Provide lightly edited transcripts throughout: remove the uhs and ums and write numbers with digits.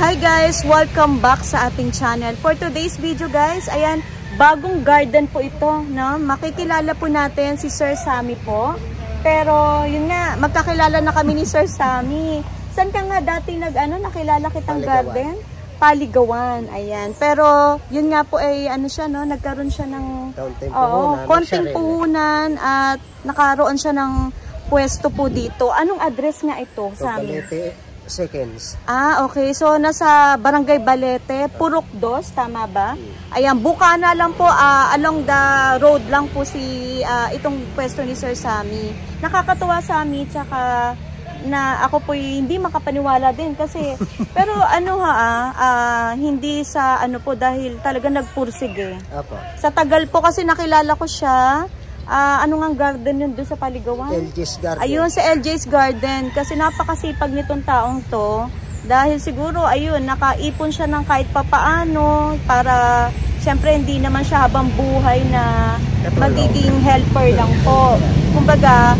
Hi guys! Welcome back sa ating channel. For today's video guys, ayan, bagong garden po ito, no? Makikilala po natin si Sir Sammy po. Pero yun nga, magkakilala na kami ni Sir Sammy. Saan ka nga dati nakilala kitang garden? Paligawan, ayan. Pero yun nga po ay siya, no? Nagkaroon siya ng konting puhunan at nakaroon siya ng pwesto po dito. Anong address nga ito, Sammy? Seconds. Okay. So, nasa Barangay Balete, Purok 2, tama ba? Ayan, Bukana lang po, along the road lang po itong pwesto ni Sir Sammy. Nakakatuwa, Sammy, tsaka na ako po hindi makapaniwala din kasi, pero hindi sa po dahil talaga nagpursige. Sa tagal po kasi nakilala ko siya. Ano nga garden yun doon sa Paligawan? LJ's Garden. Ayun, sa LJ's Garden. Kasi napakasipag nitong taong to. Dahil siguro, ayun, nakaipon siya ng kahit papaano para, syempre, hindi naman siya habang buhay na magiging helper lang po. Kumbaga,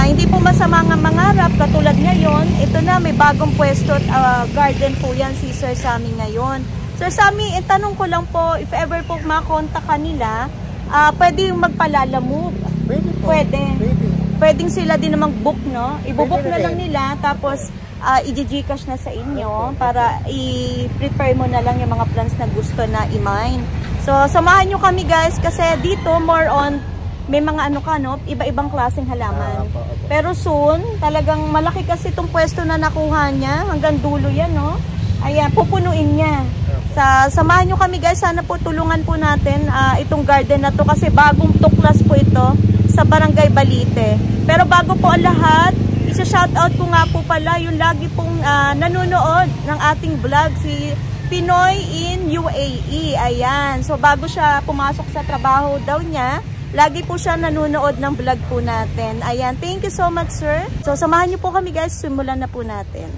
hindi po masama nga mangarap. Katulad ngayon, ito na, may bagong pwesto at garden po yan si Sir Sammy ngayon. Sir Sammy, tanong ko lang po, if ever po makontak kanila, pwede yung magpalalamove. Pwede. Pwedeng sila din namang book, no? Ibubook na lang nila, tapos i-gcash na sa inyo para i-prepare mo na lang yung mga plants na gusto na i-mine. So, samahan nyo kami guys, kasi dito more on, may mga iba-ibang klaseng halaman. Pero soon, talagang malaki kasi itong pwesto na nakuha niya, hanggang dulo yan, no? Ayan, pupunuin niya. Samahan nyo kami guys, sana po tulungan po natin itong garden na to kasi bagong tuklas po ito sa Barangay Balete. Pero bago po ang lahat, isa-shoutout ko nga po pala yung lagi pong nanonood ng ating vlog, si Pinoy in UAE. Ayan, so bago siya pumasok sa trabaho daw niya, lagi po siya nanonood ng vlog po natin. Ayan, thank you so much sir. So samahan nyo po kami guys, simulan na po natin.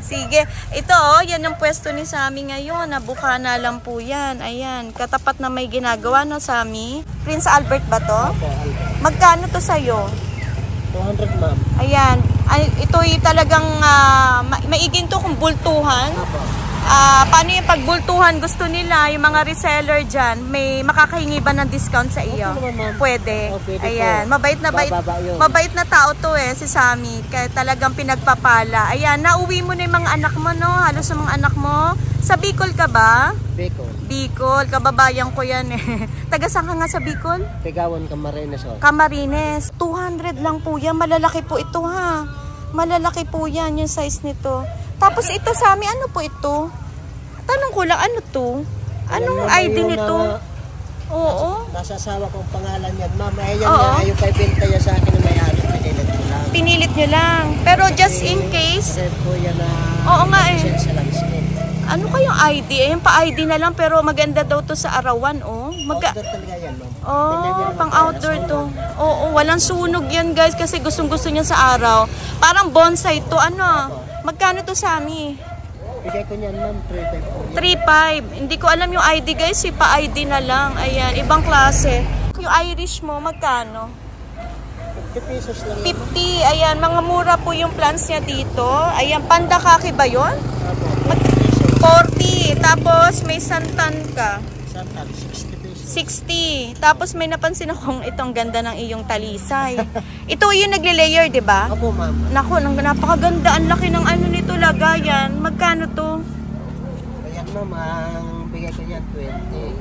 Sige, ito yan ang pwesto ni Sammy ngayon, Bukana lang po yan. Ayan, katapat na may ginagawa, no Sammy? Prince Albert ba to? Magkano to sa'yo? 200 ma'am. Ayan, ito'y talagang maiging to kung bultuhan. Paano yung pagbultuhan gusto nila, yung mga reseller dyan, may makakahingi ba ng discount sa iyo? Pwede. Ayan, mabait na tao to si Sammy, kaya talagang pinagpapala. Ayan, nauwi mo na yung mga anak mo, no? Halos sa mga anak mo. Sa Bicol ka ba? Bicol, kababayan ko yan Taga saan ka nga sa Bicol? Tigawan, Camarines. Camarines. 200 lang po yan, malalaki po ito ha. Malalaki po yan yung size nito. Tapos ito Sammy, ano po ito? Tanong ko lang, ano to? Anong ID nito? Oo. Nasa asawa kong pangalan yan, ma'am. Ayan na, ayaw pa ibenta yan sa akin na may-ari. Pinilit ko lang. Pinilit nyo lang. Pero just in case. Po yan na. Oo nga Sa landscape. Ano kayong ID? Ayan pa ID na lang pero maganda daw to sa arawan, Outdoor talaga yan, ma'am. Pang outdoor to. Oo, walang sunog yan guys kasi gustong-gusto niya sa araw. Parang bonsai to, Magkano to Sammy? Bigay ko niyan ma'am, 3.5. 3.5. Hindi ko alam yung ID guys, pa-ID na lang. Ayan, ibang klase. Yung Irish mo, magkano? 50 pesos lang. 50. Ayan, mga mura po yung plants niya dito. Ayan, pandakaki ba yun? 40. Tapos may santan ka. Santan, 60 pesos. 60. Tapos may napansin akong itong ganda ng iyong talisay. Ito yung nagle-layer, di ba? Opo, ma'am. Naku, napakaganda. Ang laki ng nito, lagayan. Magkano to? Ayan, ma'am. Ang bigay ko niyan,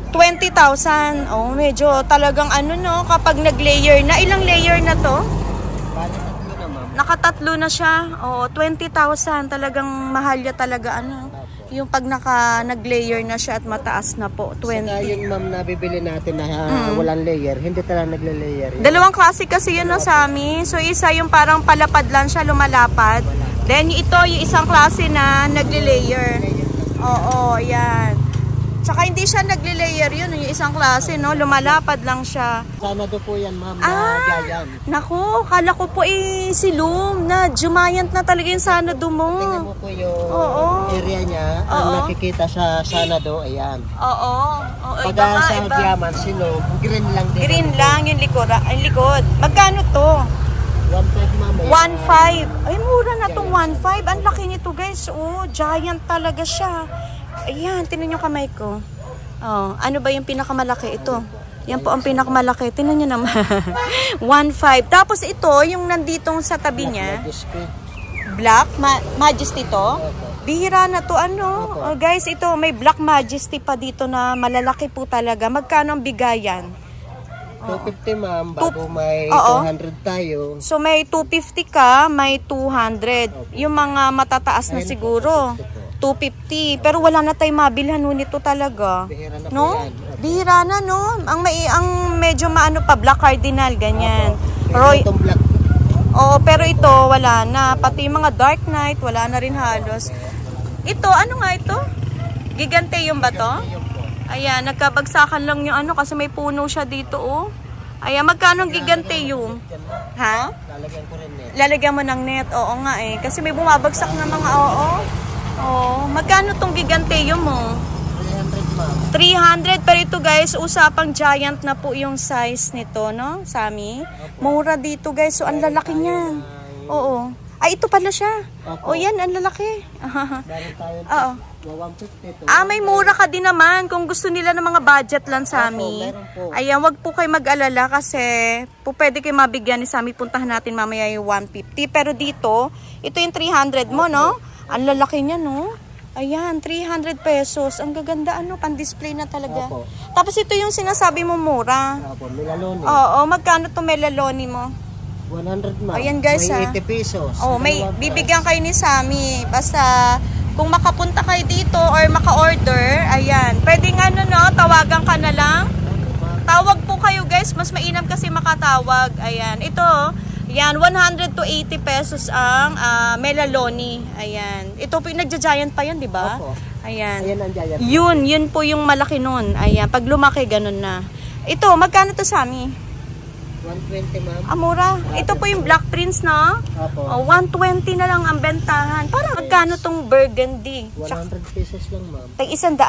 20,000. Medyo talagang kapag nag-layer na. Ilang layer na to? Bali, tatlo na, ma'am. Nakatatlo na siya. 20,000. Talagang mahal ya talaga, Yung pag nag-layer na siya at mataas na po, 20. Saka yun ma'am, nabibili natin na walang layer. Hindi talaga nagle-layer. Dalawang klase kasi yun Sammy. So isa yung parang palapad lang siya, lumalapad. Then ito yung isang klase na nagle-layer. Oo, yan. Tsaka hindi siya nagle-layer yun, yung isang klase, lumalapad lang siya. Sanado po yan ma'am, na giant. Naku, kala ko po si Loom na giant na talaga yung sanado mo. Tingnan mo po yung area niya, ang nakikita sa sanado, ayan. Iba sa diamond, si Loom, green lang din. Green lang yung likod. Magkano to? 1.5 ma'am. 1.5. Ay, mura na tong 1.5. Ang laki nito guys. Oh, giant talaga siya. Ayan, tinan yung kamay ko. Oh, ano ba yung pinakamalaki? Ito. Yan po ang pinakamalaki. Tinan nyo naman. 1.5. Tapos ito, yung nanditong sa tabi niya. Black Majesty to. Bihira na to. Ano? Oh, guys, ito may Black Majesty pa dito na malalaki po talaga. Magkano ang bigayan? 250 ma'am, bago may 200 tayo. So may 250 ka, may 200. Yung mga matataas na siguro, 250. Pero wala na tayong mabilhan nito talaga. Bihira na no? po yan. Bihira na, no? Ang medyo maano pa, Black Cardinal, ganyan. Roy. Black. Oo, pero ito, wala na. Pati yung mga Dark Knight, wala na rin halos. Ito, ano nga ito? Giganteum ba to? Ayan, nagkabagsakan lang yung ano kasi may puno siya dito, oh. Ayan, magkano ang giganteum? Ha? Lalagyan ko rin net. Lalagyan mo ng net, oo nga eh. Kasi may bumabagsak na mga, oo. Oh, magkano tong giganteum mo? 300 ma'am. 300, pero ito guys, usapang giant na po yung size nito, no? Sami. Mura dito guys, so ang lalaki niyan. Oo. Ay, ito pala siya. O yan, ang lalaki. Oo. May mura ka din naman kung gusto nila ng mga budget lang, Sami. Ayan, wag po kayo mag-alala kasi po pwede kayo mabigyan ni Sami. Puntahan natin mamaya yung 150. Pero dito, ito yung 300 mo, no? Ang lalaki niya, no? Ayan, 300 pesos. Ang gaganda, ano, pan-display na talaga. Tapos ito yung sinasabi mo mura. Melaloni. Oo, magkano to melaloni mo? 100 ma'am. Ayan guys, may 80 pesos. Oh, may bibigyan kayo ni Sami. Basta kung makapunta kayo dito or maka-order, ayan. Pwede nga no, tawagan ka na lang. Tawag po kayo guys, mas mainam kasi makatawag. Ayan, ito, yan 100 to 80 pesos ang melaloni. Ayan. Ito po yung nagja-giant pa 'yan, di ba? Ayan. Ayan ang giant. Yun po yung malaki nun. Ayan, pag lumaki ganun na. Ito, magkano to, Sami? 120 ma'am. Mura. Ito po yung Black Prince, no? Opo. 120 na lang ang bentahan. Parang magkano tong burgundy? 100 pesos lang ma'am. Tag 100.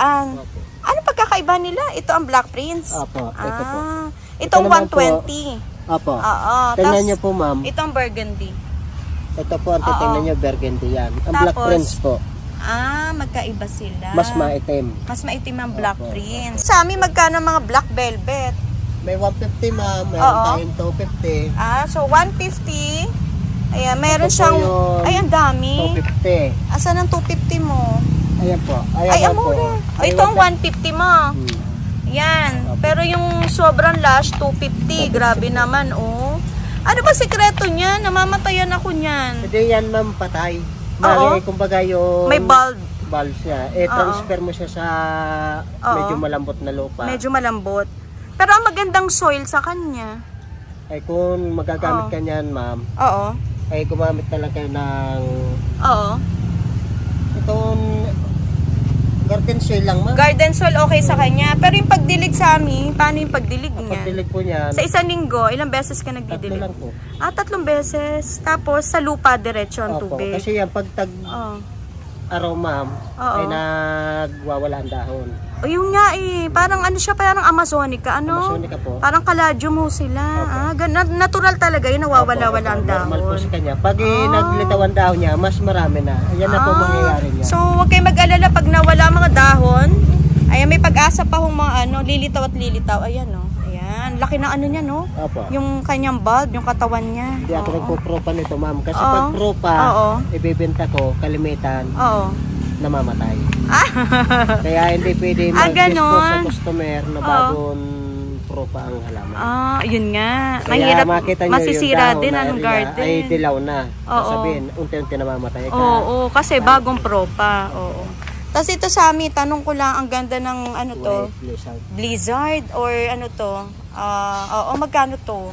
Ano pagkakaiba nila? Ito ang Black Prince? Opo. Ito po. Itong 120. Opo. Oo. Tingnan nyo po ma'am. Itong burgundy. Ito po ang titingnan nyo, burgundy yan. Ang Black Prince po. Magkaiba sila. Mas maitim. Mas maitim ang Black Prince. Sami, magkano mga black velvet? May 150 ma'am, mayroon tayong 250. So 150. Ayan, meron siyang, ay ang dami. 250. Asan ang 250 mo? Ayan po. Ay, amura. Ito ang 150 mo. Yan. Pero yung sobrang lash, 250. Grabe naman, oh. Ano ba sekreto niya? Namamatayan ako niyan. Hindi yan ma'am, patay. Bali, kumbaga yung may bulb siya. Transfer mo siya sa medyo malambot na lupa. Medyo malambot. Pero ang magandang soil sa kanya. Ay kung magagamit ka niyan, ma'am. Ay gumamit na lang kayo ng itong garden soil lang, ma'am. Garden soil okay sa kanya. Pero yung pagdilig sa amin, paano yung pagdilig niya? Pagdilig po niyan. Sa isang linggo, ilang beses ka nagdidilig? 3 lang po. 3 beses. Tapos sa lupa diretso ang tubig. Kasi yan pag araw, ma'am, ay nagwawala ang dahon. O yun nga eh, parang ano siya, parang Amazonica, ano? Amazonica po. Parang kaladyum mo sila. Natural talaga yun, nawawala-wala ang dahon. Normal po sa kanya. Pag naglitaw ang dahon niya, mas marami na. Ayan na po mangyayari niya. So, huwag kayo mag-alala pag nawala mga dahon. Ayan, may pag-asa pa hong mga lilitaw at lilitaw. Ayan, no? Ayan, laki na ano niya, no? Yung kanyang bulb, yung katawan niya. Hindi ako nagpo-propa nito, ma'am. Kasi pag propa, ibibenta ko, kalimitan. Namamatay. Kaya hindi pwede mag-dispose sa customer na bagong propa ang halaman. Yun nga. Kaya makita nyo masisira yung din ang garden. Ay dilaw na. Sabihin, unti-unti namamatay ka. Oo, kasi bagong propa. Oo. Tapos ito sa amin, tanong ko lang, ang ganda ng ano to? Blizzard or ano to? Magkano to?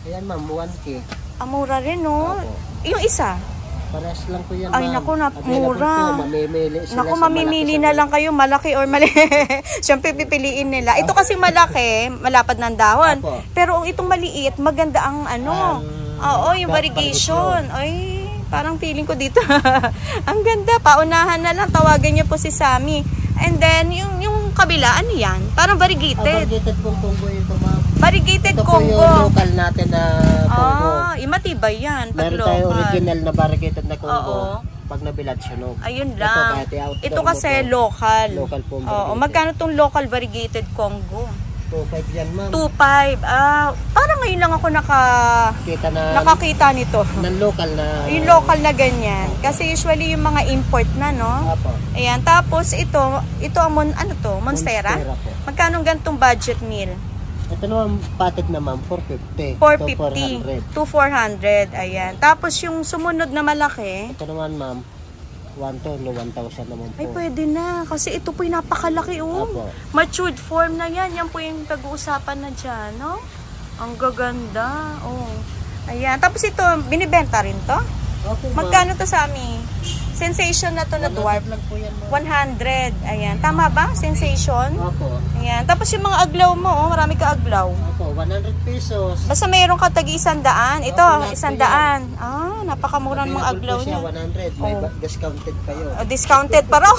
Ayan ma'am, 1K. Mura rin, no? Yung isa? Parehas lang po yan, ay, naku, mura. Naku, mamimili na lang kayo, malaki or mali. Siyempre, pipiliin nila. Ito kasi malaki, malapad ng dahon. Pero itong maliit, maganda ang ano. Yung variegation. Ay, parang feeling ko dito. Ang ganda. Paunahan na lang. Tawagan niyo po si Sami. And then, yung kabila, ano yan? Parang variegated. Variegated pong combo ito, ma'am. Variegated Congo. Congo. Ito po yung local natin na Congo. Imatibay yan. Pag meron tayo local. original na variegated na Congo. Oo. Pag nabilad, sunog. Ayun lang. Ito kasi local. Local po. Magkano tong local variegated Congo? 2.5 yan, ma'am. 2.5. Parang ngayon lang ako nakakita nito. Ng local na. Yung local na ganyan. Kasi usually yung mga import na, no? Apo. Ayan. Tapos ito ang ano to? Monstera? Po. Magkano gantong budget meal? Ito naman patit na, ma'am. 450. 450. 400. Ayan. Tapos yung sumunod na malaki. Ito naman, ma'am. 1,000 naman po. Ay, pwede na. Kasi ito po yung napakalaki, oh. Apo. Matured form na yan. Yan po yung pag-uusapan na dyan, no? Ang gaganda, oh. Ayan. Tapos ito, binibenta rin to? Okay, magkano to sa amin? Sensation na to na dwarf. 100. Ayan. Tama ba? Sensation? Opo. Ayan. Tapos yung mga aglaw mo, oh. Marami ka aglaw. Opo, 100 pesos. Basta mayroon ka tagi 100. Ito, Opo, 100. Napakamura ng mga aglaw niya. 100. May discounted pa yun. Discounted pa raw.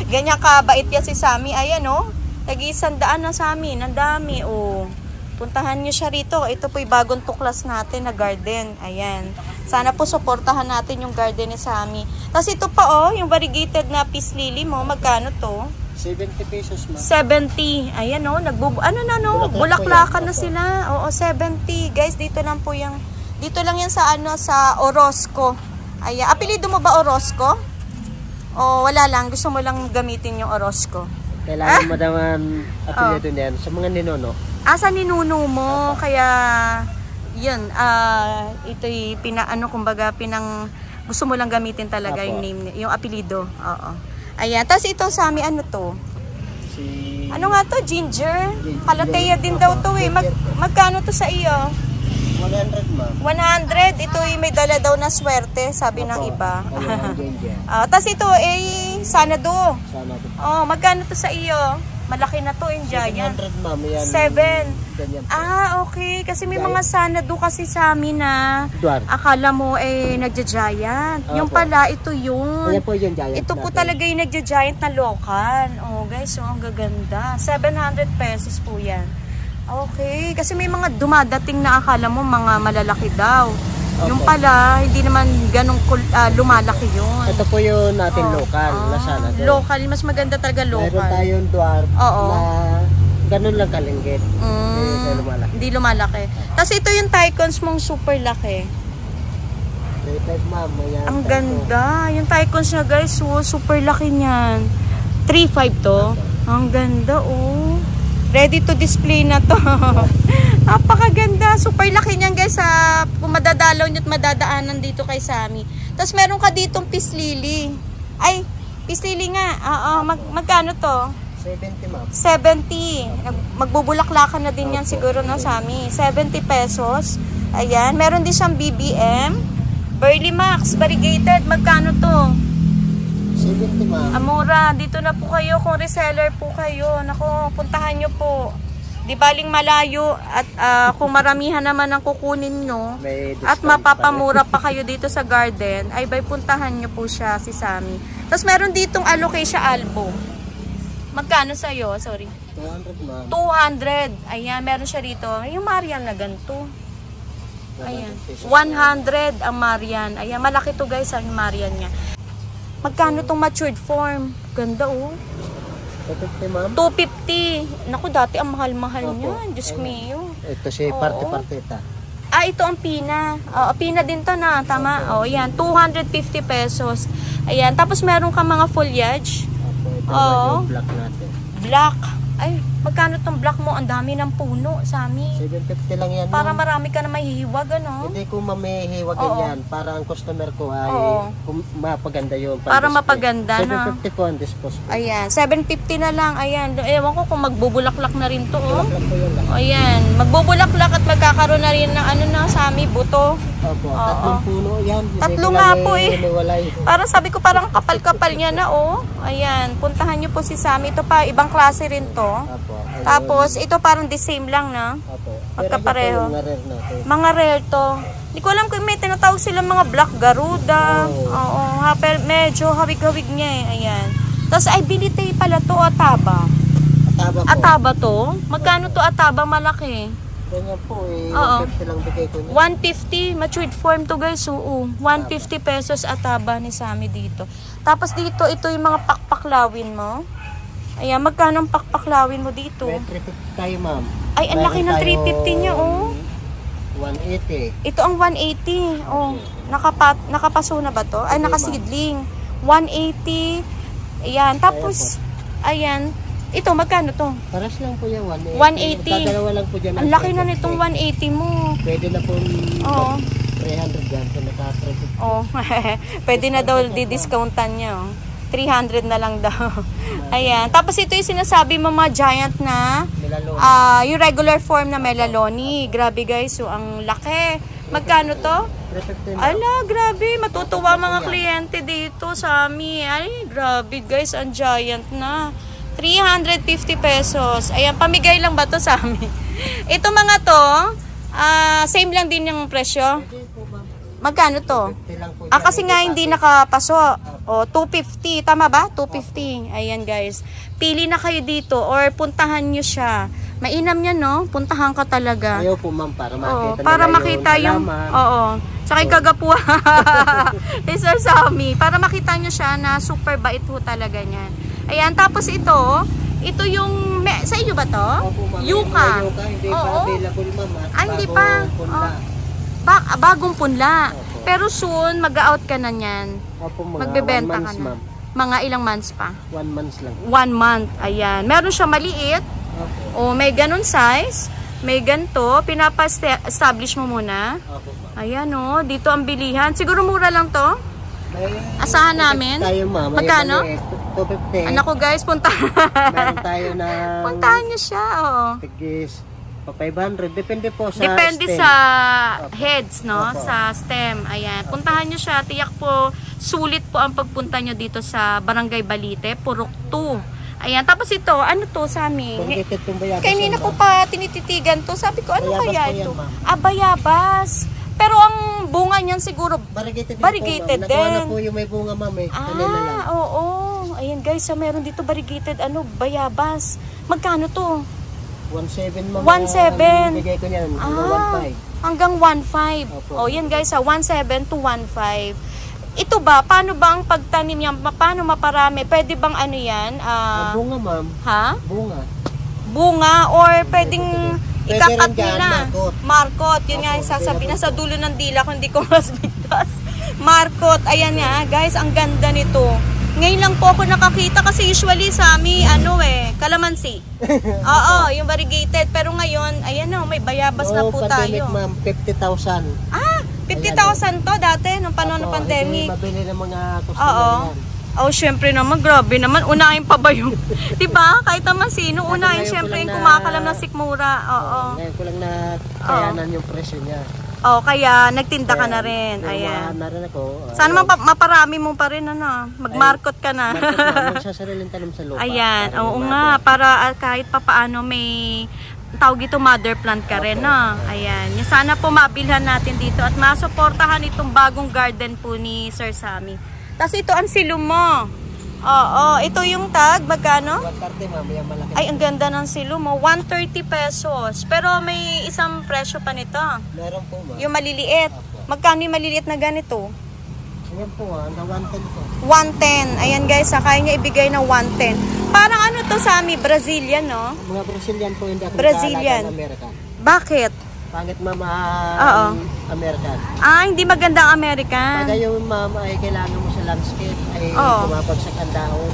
Ganyan kabait yan si Sammy. Ayan, oh. Tagi 100 na sa amin. Ang dami, oh. Puntahan nyo siya rito. Ito po yung bagong tuklas natin na garden. Ayan. Sana po supportahan natin yung garden ni Sammy. Tapos ito pa, oh, yung variegated na peace lily mo. Magkano to? 70 pesos, ma'am. 70. Ayan, oh. Bulaklakan na sila. Oo, 70. Guys, dito lang po yung... Dito lang yan sa sa Orozco. Ayan. Apelido mo ba Orozco? O wala lang. Gusto mo lang gamitin yung Orozco? Kailangan mo naman apelido niyan sa mga ninuno. Sa ninuno mo. Kaya, yun. Ito'y kumbaga, gusto mo lang gamitin talaga yung name, yung apelido. Oo. Ayan. Tapos ito sa amin, ano to? Ano nga to? Ginger? Kalateya din daw to eh. Magkano to sa iyo? 100, ma'am. 100. Ito may dala daw na swerte, sabi ng iba. Tapos ito Sanado. Magkano to sa iyo? Malaki na to, giant. 700, ma'am. 7. Okay. Kasi may mga Sanado kasi sa amin na akala mo nagja-giant. Yung pala, ito yun. Ayan po yung giant ito po talaga yung nagja-giant na local. Guys, ang gaganda. 700 pesos po yan. Okay, kasi may mga dumadating na akala mo mga malalaki daw. Okay. Yung pala, hindi naman ganong lumalaki yun. Ito po yung natin local na sana. Local, mas maganda talaga local. Mayroon tayong dwarf na ganon lang kalinggit. Hindi lumalaki. Tapos ito yung Tycons mong super laki. 3.5, ma'am. Ang ganda. Yung Tycons niya, guys, super laki niyan. 3.5 to. Ang ganda, oh. Ready to display na to. Napakaganda. Super laki niyan, guys. Kung madadalaw nyo at madadaanan dito kay Sammy. Tapos meron ka ditong peace lily. Ay, peace lily nga. Magkano to? 70, ma'am. 70. Magbubulaklakan na din yan siguro, no, Sammy? 70 pesos. Ayan. Meron din siyang BBM. Burley Max, variegated. Magkano to? 70, ma'am. Amura, dito na po kayo kung reseller po kayo. Naku, puntahan nyo po. Di baling malayo at kung maramihan naman ang kukunin nyo at mapapamura pa kayo dito sa garden, ay puntahan nyo po siya, si Sammy. Tapos meron ditong alocasia albo. Magkano sa'yo? Sorry. 200, ma'am. 200. Ayan, meron siya dito. Yung Marian na ganito. Ayan. 100 ang Marian. Ayan, malaki to, guys, ang Marian niya. Magkano tong matured form? Ganda, oh. 250, ma'am. 250. Naku, dati ang mahal-mahal niya. Diyos mio. Ito si parte-partita. Ito ang pina. Pina din to na. Tama? Yan. 250 pesos. Ayan. Tapos meron ka mga foliage. Black natin. Black. Ay, magkano tong black mo? Ang dami ng puno, Sammy. 750 lang yan. Para marami ka na mahihiwag, ano? Hindi ko mamihiwag yan. Para ang customer ko ay mapaganda yun. Para mapaganda na. 750 po ang dispose po. Ayan, 750 na lang. Ayan, ewan ko kung magbubulaklak na rin to, oh. Ayan, magbubulaklak at magkakaroon na rin ng Sammy, buto. Opo, tatlong puno yan. Tatlo nga po eh. Parang sabi ko, parang kapal-kapal niya na, oh. Ayan, puntahan niyo po si Sammy. Ito pa, ibang klase rin to. Tapos, ito parang the same lang, na. Magkapareho. Mga rare to. Hindi ko alam kung may tinatawag sila mga black garuda. Pero medyo hawig-hawig niya eh. Ayan. Tapos, ay, binitay pala to, taba. Ataba po. Ataba to? Magkano to ataba malaki? Ganyan po eh. 150 lang bigay ko niya. 150, matured form to guys. Oo, 150 pesos ataba ni Sammy dito. Tapos dito, ito yung mga pakpaklawin mo. Ayan, magkano ang pakpaklawin mo dito? May 350 tayo, ma'am. Ay, ang laki ng 350 niya, oh. 180. Ito ang 180. Oh, nakapaso na ba to? Ay, nakasidling. 180. Ayan, tapos, ayan. Ito, magkano to? Paras lang po yan, 180. Dadalawa lang po dyan. Ang laki na nitong 180 mo. Pwede na po 300 dyan. So, oh, pwede na daw di-discountan niya. Oh. 300 na lang daw. Ayan. Tapos ito yung sinasabi mo mga giant na yung regular form na melaloni. Grabe guys. So, ang laki. Magkano to? Ala, grabe. Matutuwa mga kliyente dito sa amin. Ay, grabe guys. Ang giant na. 350 pesos. Ayan, pamigay lang ba to sa amin? Ito mga to, same lang din yung presyo. Magkano to? Kasi nga hindi nakapaso. O, 250. Tama ba? 250. Ayan guys. Pili na kayo dito or puntahan nyo siya. Mainam yan, no? Puntahan ka talaga. Ayaw po, ma'am, para makita para makita yung oo. Tsaka yung kagapuha. Sir Sammy. Para makita nyo siya na super bait po talaga niyan. Ayan, tapos ito yung, sa inyo ba to? Yuka. Hindi pa available, ma'am. Ay, hindi pa. Bagong punla. Pero soon, mag-out ka na niyan. Magbebenta ka na. Mga ilang months pa? 1 month lang. 1 month, ayan. Meron siya maliit. O, may ganun size. May ganito. Pinapa-establish mo muna. Ayan o, dito ang bilihan. Siguro mura lang to. Asahan namin. Magkano? 250. Anak ko guys, puntahan. Meron tayo na puntahan niyo siya, oo. Tigis 500. Depende po sa depende stem. Sa heads, no? Sa stem. Ayan. Puntahan niyo siya. Tiyak po, sulit po ang pagpunta niyo dito sa Barangay Balite, Purok 2. Ayan. Tapos ito, ano to sa amin? Kanina ko pa tinititigan to. Sabi ko, ano bayabas kaya ito? Bayabas. Pero ang bunga niyan siguro variegated din. Nakuha na po yung may bunga, ma'am, eh. Oo. Ayan guys, meron dito variegated bayabas. Magkano to? 1.7, ma'am. 1.7. Bigay ko niyan, 1.5. Hanggang 1.5. Oh, yan guys, 1.7 to 1.5. Ito ba, paano ba ang pagtanim niyan? Paano maparami? Pwede bang ano yan? Bunga, ma'am. Ha? Bunga or pwedeng ikakat nila. Marcot. Yun nga yung sasabihin. Nasa dulo ng dila ko, hindi ko mas bigtas. Marcot. Ayan nga, guys, ang ganda nito. Ngayon lang po ako nakakita kasi usually sa amin, calamansi. Oo, yung variegated. Pero ngayon, ayan o, may bayabas na po tayo. Ma'am, 50,000. 50,000 to dati, nung panahon ng pandemic. Mabili ng mga customer yan. Oh, syempre naman, grabe naman. Unahin pa ba yung, diba? Kahit naman sino, unahin syempre yung kumakalam na sikmura. Oo. Ngayon ko lang na kayanan yung presyo niya. Kaya nagtinda ka na rin. Ayan. Na rin ako. Sana maparami mo pa rin, mag-market ka na. Magsasariling tanim sa lupa. Ayan, oo nga. Para kahit pa paano may tawag ito mother plant ka rin, no? Ayan. Sana po mabilhan natin dito at masuportahan itong bagong garden po ni Sir Sammy. Tapos ito ang silum mo. Oo, ito yung tag, magkano? 130, ma'am, yung malaki. Ay, ang ganda ng silum mo. 130 pesos. Pero may isang presyo pa nito. Meron po, ma'am. Yung maliliit. Magkano yung maliliit na ganito? Ayan po, na 110 po. 110. Ayan guys, kaya niya ibigay na 110. Parang ano to sa amin, Brazilian, no? Mga Brazilian po, hindi ako Brazilian. American. Bakit? Pangit, ma'am, American. Hindi maganda ang American. Pagka yung ma'am ay kailangan mo sa landscape ay bumabagsak ang dahon.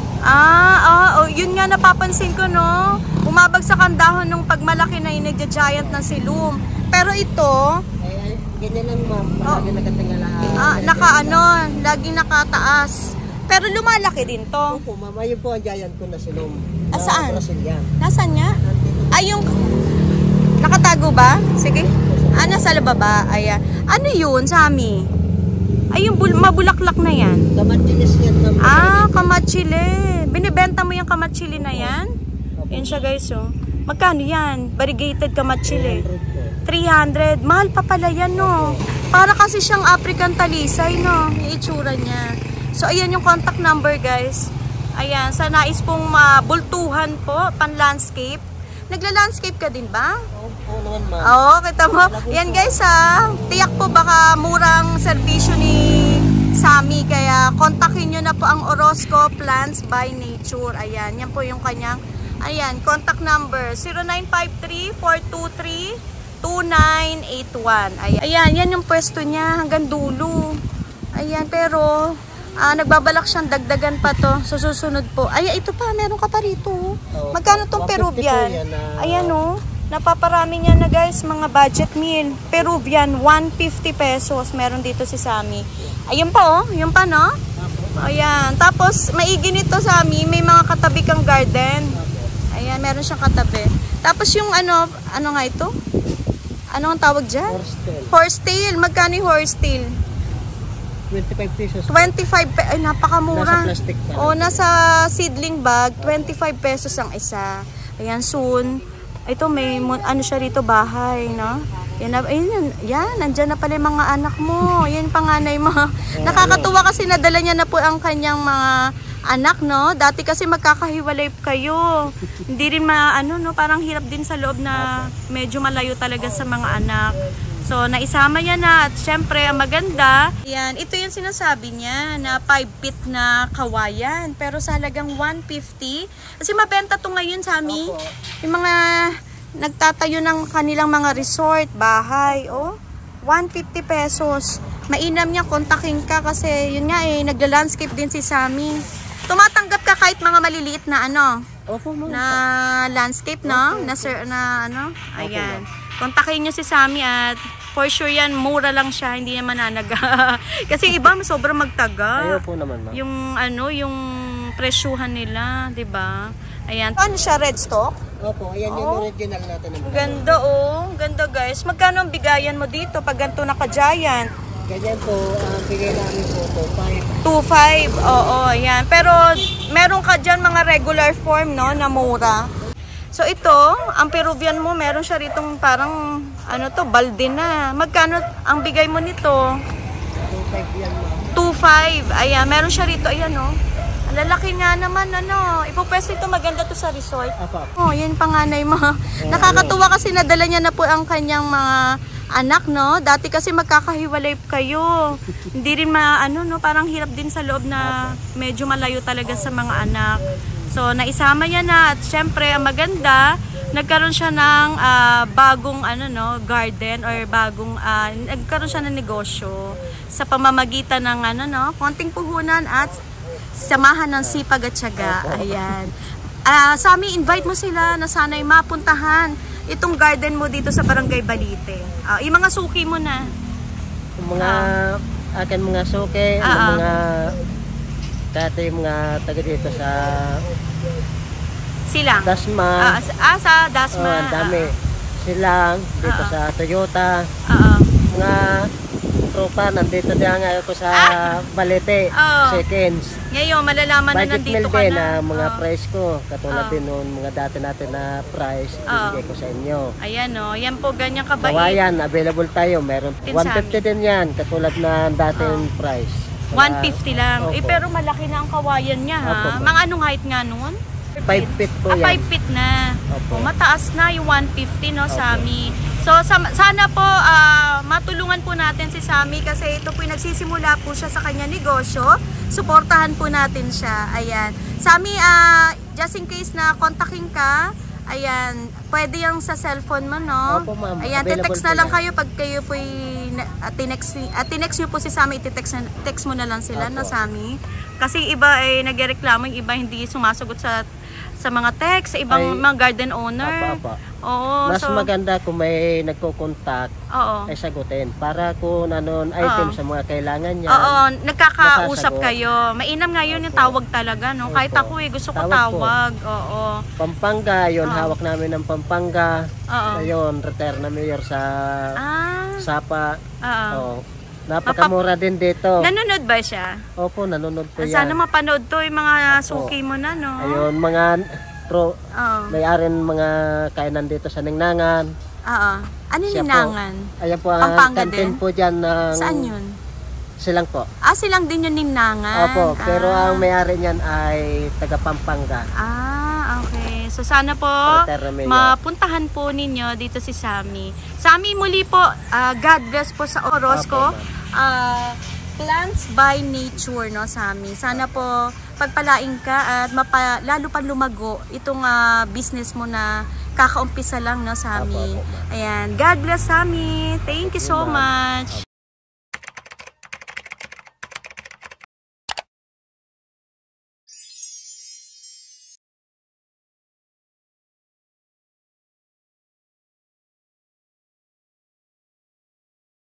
Yun nga napapansin ko, no? Bumabagsak ang dahon nung pagmalaki na yung nagja-giant na silum. Pero ito, ay ganyan lang, ma'am. Lagi nakatingala. Laging nakataas. Pero lumalaki din to. Opo, ma'am. Ayun po ang giant ko na silum. Saan? Brazilian. Nasaan niya? Yung nakatago ba? Sige. Nasa baba. Ayan. Ano yun, Sammy? Ay, yung mabulaklak na yan. Kamachilis yan, ma'am. Kamachili. Binibenta mo yung kamachili na yan? Yan siya, guys, oh. Magkano yan? Variegated kamachili. 300. Mahal pa pala yan, no? Para kasi siyang African talisay, no? Yung itsura niya. So, ayan yung contact number, guys. Ayan, sa nais pong bultuhan po, pan-landscape. Nagla-landscape ka din ba? Oo naman, ma'am. Oo, kita mo. Yan guys tiyak po baka murang serbisyo ni Sammy. Kaya kontakin nyo na po ang Orozco Plants by Nature. Ayan, yan po yung kanyang, ayan, contact number 0953-423-2981. Ayan, yan yung pwesto niya hanggang dulo. Ayan, pero nagbabalak siyang dagdagan pa to sa susunod po. Ay, ito pa, meron ka pa rito. Magkano tong Peruvian? Ayan napaparami niya na guys, mga budget meal. Peruvian, 150 pesos. Meron dito si Sammy. Ayun pa yun pa no? Ayan, tapos maigi nito Sammy, may mga katabi kang garden. Ayan, meron siyang katabi. Tapos yung ano nga ito? Ano ang tawag dyan? Horsetail. Magkano yung horsetail? 25 pesos. 25 pesos. Ay, napakamura. Nasa plastic pa. Nasa seedling bag, 25 pesos ang isa. Ayan, soon. Ito, may ano siya rito, bahay, no? Yan, nandyan na pala yung mga anak mo. Yan, panganay mo. Nakakatuwa kasi nadala niya na po ang kanyang mga anak, no? Dati kasi magkakahiwalay kayo. Hindi rin parang hirap din sa loob na medyo malayo talaga sa mga anak. So, naisama niya na at syempre, ang maganda, yan, ito yung sinasabi niya na 5 feet na kawayan. Pero sa halagang 150, kasi mabenta to ngayon, Sammy. Yung mga nagtatayo ng kanilang mga resort, bahay, 150 pesos. Mainam niya, kontakin ka kasi yun nga nagla-landscape din si Sammy. Tumatanggap ka kahit mga maliliit na na landscape, no? Ayan. Kontakin niyo si Sammy at for sure yan, mura lang siya, hindi naman mananaga. Kasi iba, sobrang magtaga. Ayaw po naman, ma'am. Yung presyuhan nila, 'di ba? Ayan. Ano siya, red stock? Opo, ayan yung original natin. Ganda ganda guys. Magkano ang bigayan mo dito pag ganito naka-giant? Ganyan po, bigay namin po 2.5. Oo, ayan. Pero meron ka dyan mga regular form, no, na mura. So ito, ang Peruvian mo, meron siya ritong parang, balde na. Magkano ang bigay mo nito? 2.5 yan, ma'am. 2.5. Ayan, meron siya rito. Ayan, Ang lalaki nga naman, Ipopwesto ito, maganda to sa resort. Yan panganay mo. Nakakatuwa kasi nadala niya na po ang kanyang mga anak, no? Dati kasi magkakahiwalay kayo. Hindi rin parang hirap din sa loob na medyo malayo talaga sa mga anak. So, naisama niya na at syempre, ang maganda, nagkaroon siya ng bagong garden or nagkaroon siya ng negosyo sa pamamagitan ng konting puhunan at samahan ng sipag at tiyaga. Ayan. Sammy, invite mo sila na sana'y mapuntahan itong garden mo dito sa Barangay Balite. Yung mga suki mo na. Yung mga suki, yung mga dati mga taga dito sa Silang. Dasma. Sa Dasma. Ang dami. Silang, dito sa Toyota. Mga tropa, nandito din ako sa Balete. Seconds. Ngayon, malalaman na nandito ka na. Mga price ko. Katulad din noon, mga dati natin na price, ibigay ko sa inyo. Ayan yan po, ganyan kabait. Kawayan, available tayo. Meron 150 din yan, katulad na dating price. 150 lang. Pero malaki na ang kawayan niya, ha? Mga anong height nga nun? 5 feet po yan. 5 feet na. Mataas na yung 150, no, Sammy? So, sana po matulungan po natin si Sammy kasi ito po nagsisimula po siya sa kanya negosyo. Suportahan po natin siya. Ayan. Sammy, just in case na kontakin ka, ayan, pwede yung sa cellphone mo, no? Opo, ma'am. Ayan, text na lang kayo pag kayo po tinext nyo po si Sammy, text mo na lang sila, no, Sammy? Kasi iba nagreklamo, yung iba hindi sumasagot sa mga text, sa ibang mga garden owner. Mas maganda kung may nagko-contact ay sagutin para kung item sa mga kailangan niya. Nagkakausap kayo. Mainam nga yun yung tawag talaga, no? Kahit ako gusto ko tawag. Pampanga, yun, hawak namin ng Pampanga. Ayun, retire na mayor sa Sapa. Napakamura din dito. Nanonood ba siya? Opo, nanonood po yan. Sana mapanood to yung mga suki mo na, no? Ayun, mga may-ari mga kainan dito sa Ningnangan. Ano Ningnangan? Ayan po ang kantin po dyan. Saan yun? Silang po. Silang din yung ninangan. Opo, pero ang may-ari niyan ay taga Pampanga. Okay. So sana po mapuntahan po ninyo dito si Sammy. Sammy, muli po, God bless po sa oras ko. Plants by nature, no, Sammy. Sana po pagpalain ka at lalo pa lumago itong business mo na kakaumpisa lang, no, Sammy. Ayan. God bless, Sammy. Thank you so much.